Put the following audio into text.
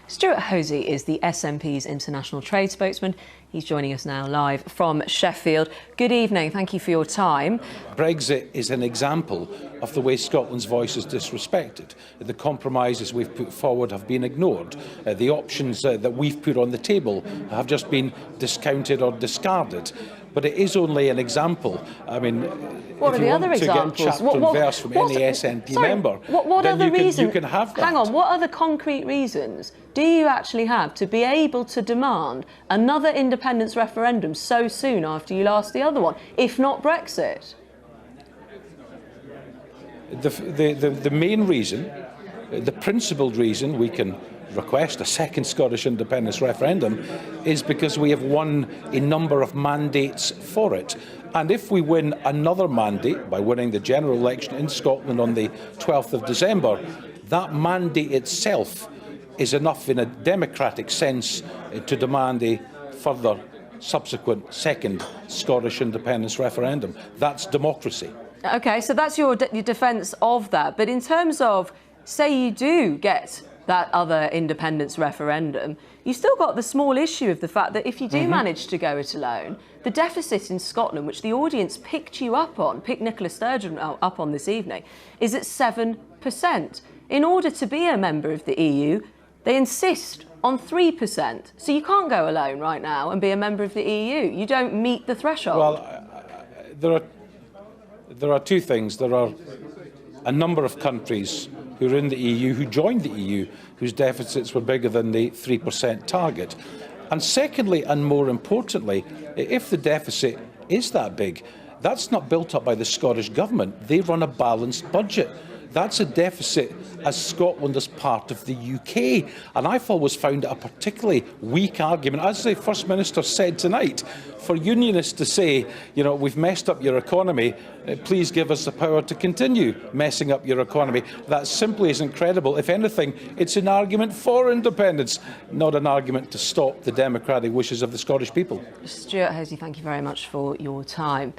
Stewart Hosie is the SNP's international trade spokesman. He's joining us now live from Sheffield. Good evening. Thank you for your time. Brexit is an example of the way Scotland's voice is disrespected. The compromises we've put forward have been ignored. The options that we've put on the table have just been discounted or discarded. But it is only an example. I mean, what if are you the want other to examples? get chapter and verse from any SNP member, then you can have that. Hang on, what other concrete reasons do you actually have to be able to demand another independence referendum so soon after you lost the other one, if not Brexit? The main reason, the principled reason we can request a second Scottish independence referendum is because we have won a number of mandates for it. And if we win another mandate by winning the general election in Scotland on the 12th of December, that mandate itself is enough in a democratic sense to demand a further subsequent second Scottish independence referendum. That's democracy. OK, so that's your defence of that. But in terms of, say you do get that other independence referendum, you still got the small issue of the fact that if you do manage to go it alone, the deficit in Scotland, which the audience picked Nicola Sturgeon up on this evening, is at 7%. In order to be a member of the EU, they insist on 3%. So you can't go alone right now and be a member of the EU. You don't meet the threshold. Well, there are two things. There are a number of countries who are in the EU, who joined the EU, whose deficits were bigger than the 3% target. And secondly, and more importantly, if the deficit is that big, that's not built up by the Scottish Government. They run a balanced budget. That's a deficit as Scotland as part of the UK. And I've always found it a particularly weak argument, as the First Minister said tonight, for unionists to say, you know, we've messed up your economy, please give us the power to continue messing up your economy. That simply isn't credible. If anything, it's an argument for independence, not an argument to stop the democratic wishes of the Scottish people. Stewart Hosie, thank you very much for your time.